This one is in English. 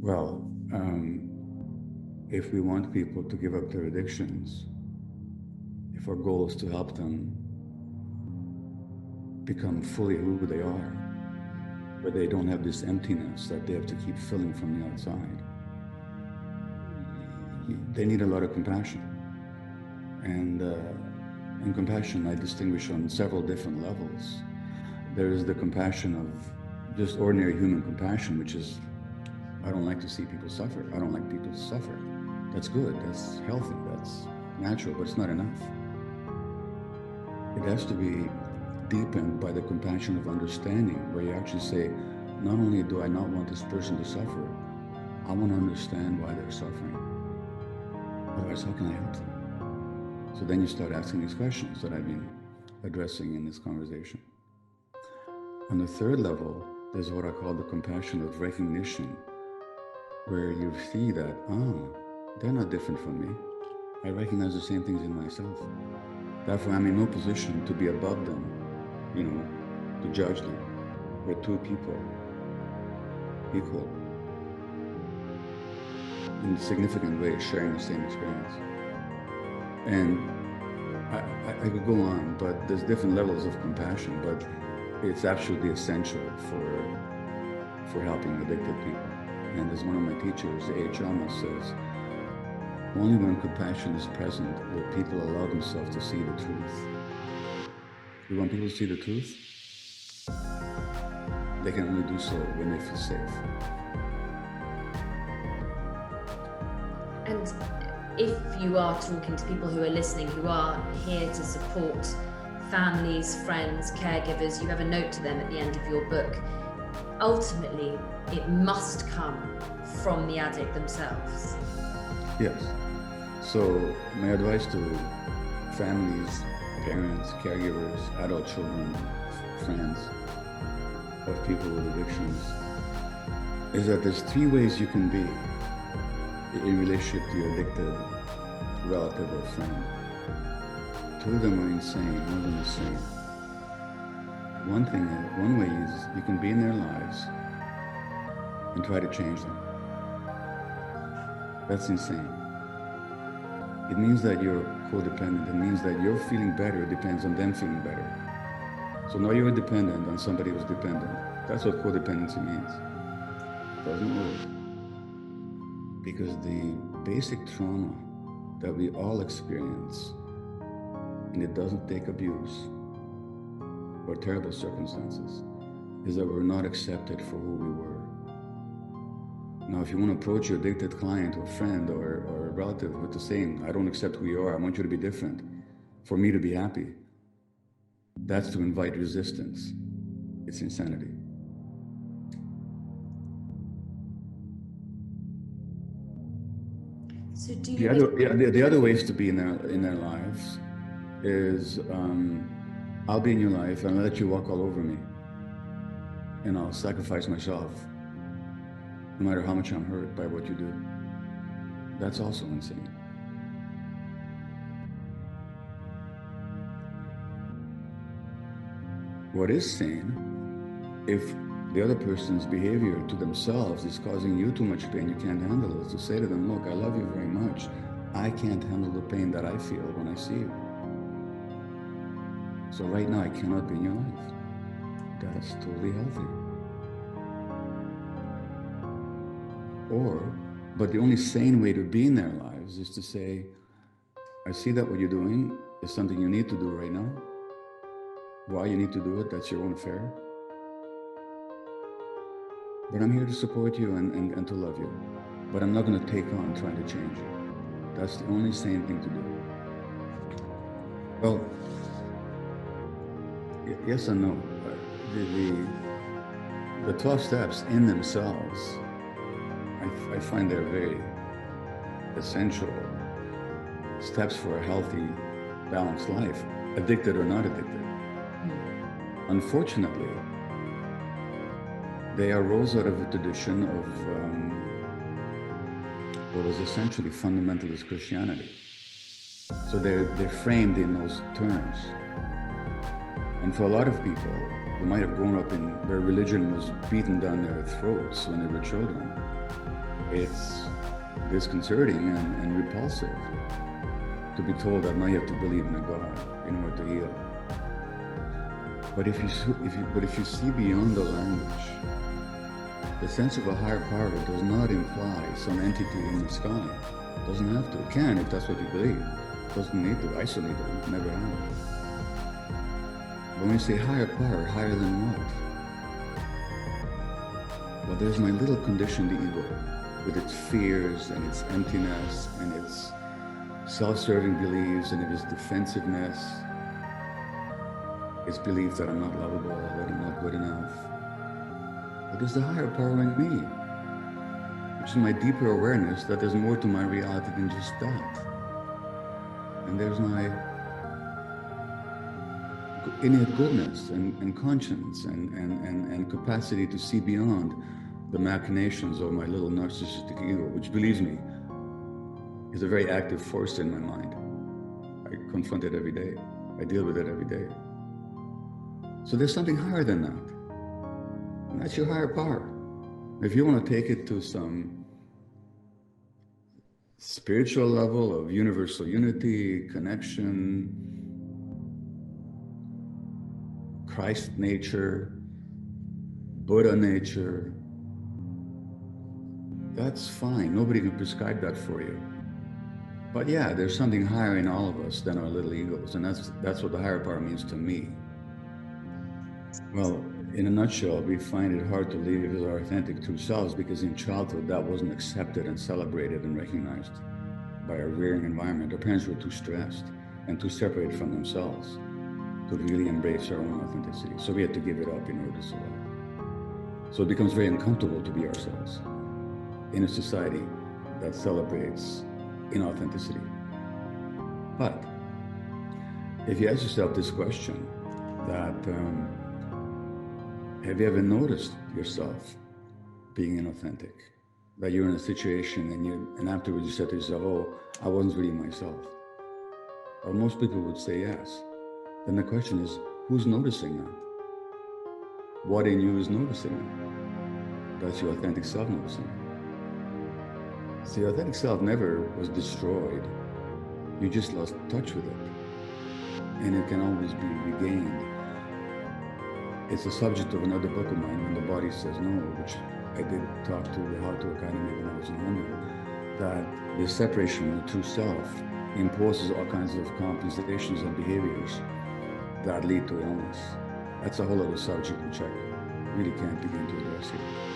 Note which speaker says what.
Speaker 1: Well, if we want people to give up their addictions, if our goal is to help them become fully who they are, where they don't have this emptiness that they have to keep filling from the outside, they need a lot of compassion. And compassion I distinguish on several different levels. There is the compassion of just ordinary human compassion, which is, I don't like to see people suffer. I don't like people to suffer. That's good, that's healthy, that's natural, but it's not enough. It has to be deepened by the compassion of understanding, where you actually say, not only do I not want this person to suffer, I want to understand why they're suffering. Otherwise, how can I help them? So then you start asking these questions that I've been addressing in this conversation. On the third level, there's what I call the compassion of recognition, where you see that, they're not different from me. I recognize the same things in myself. Therefore, I'm in no position to be above them, to judge them. We're two people, equal, in significant ways, sharing the same experience. And I could go on, but there's different levels of compassion, but it's absolutely essential for helping addicted people. And as one of my teachers, A.H. Alma, says, only when compassion is present will people allow themselves to see the truth. You want people to see the truth? They can only do so when they feel safe.
Speaker 2: And if you are talking to people who are listening, who are here to support families, friends, caregivers, you have a note to them at the end of your book. Ultimately, it must come from the addict themselves.
Speaker 1: Yes. So my advice to families, parents, caregivers, adult children, friends of people with addictions is that there's three ways you can be in relationship to your addicted relative or friend. Two of them are insane, one of them is sane. One way is you can be in their lives and try to change them. That's insane. It means that you're codependent. It means that your feeling better depends on them feeling better. So now you're dependent on somebody who's dependent. That's what codependency means. It doesn't work. Because the basic trauma that we all experience, and it doesn't take abuse or terrible circumstances, is that we're not accepted for who we were. Now, if you want to approach your addicted client or friend or a relative with the same, I don't accept who you are, I want you to be different, for me to be happy, that's to invite resistance. It's insanity.
Speaker 2: So do
Speaker 1: you the other ways to be in their lives is I'll be in your life and I'll let you walk all over me, and I'll sacrifice myself no matter how much I'm hurt by what you do. That's also insane. What is sane, if the other person's behavior to themselves is causing you too much pain, you can't handle it, to say to them, look, I love you very much. I can't handle the pain that I feel when I see you. So right now I cannot be in your life. That's totally healthy. But the only sane way to be in their lives is to say, I see that what you're doing is something you need to do right now. Why you need to do it, that's your own affair. But I'm here to support you and to love you. But I'm not going to take on trying to change you. That's the only sane thing to do. Well, yes and no. The 12 steps in themselves, I find they're very essential steps for a healthy, balanced life, addicted or not addicted. Unfortunately, they arose out of a tradition of what was essentially fundamentalist Christianity. So they're framed in those terms. And for a lot of people who might have grown up in where religion was beaten down their throats when they were children, It's disconcerting and repulsive to be told that now you have to believe in a God in order to heal. But if you see beyond the language, the sense of a higher power does not imply some entity in the sky. It doesn't have to. It can if that's what you believe. It doesn't need to isolate it. Never have. But when you say higher power, higher than what? Well, there's my little conditioned ego with its fears and its emptiness and its self-serving beliefs and its defensiveness, its belief that I'm not lovable, that I'm not good enough. But there's the higher power in me, which is my deeper awareness that there's more to my reality than just that. And there's my innate goodness and conscience and capacity to see beyond the machinations of my little narcissistic ego, which, believes me, is a very active force in my mind. I confront it every day. I deal with it every day. So there's something higher than that. And that's your higher power. If you want to take it to some spiritual level of universal unity, connection, Christ nature, Buddha nature, that's fine. Nobody can prescribe that for you. But yeah, there's something higher in all of us than our little egos, and that's what the higher power means to me. Well, in a nutshell, we find it hard to live as our authentic true selves because in childhood that wasn't accepted and celebrated and recognized by our rearing environment. Our parents were too stressed and too separated from themselves to really embrace our own authenticity. So we had to give it up in order to survive. So it becomes very uncomfortable to be ourselves in a society that celebrates inauthenticity. But if you ask yourself this question, that have you ever noticed yourself being inauthentic? That you're in a situation and afterwards you said to yourself, oh, I wasn't really myself. Well, most people would say yes. Then the question is, who's noticing that? What in you is noticing it? That's your authentic self noticing it. See, your authentic self never was destroyed. You just lost touch with it. And it can always be regained. It's the subject of another book of mine, When the Body Says No, which I did talk to the How To Academy when I was in London, that the separation from the true self imposes all kinds of compensations and behaviors that lead to illness. That's a whole other subject which I really can't begin to address here.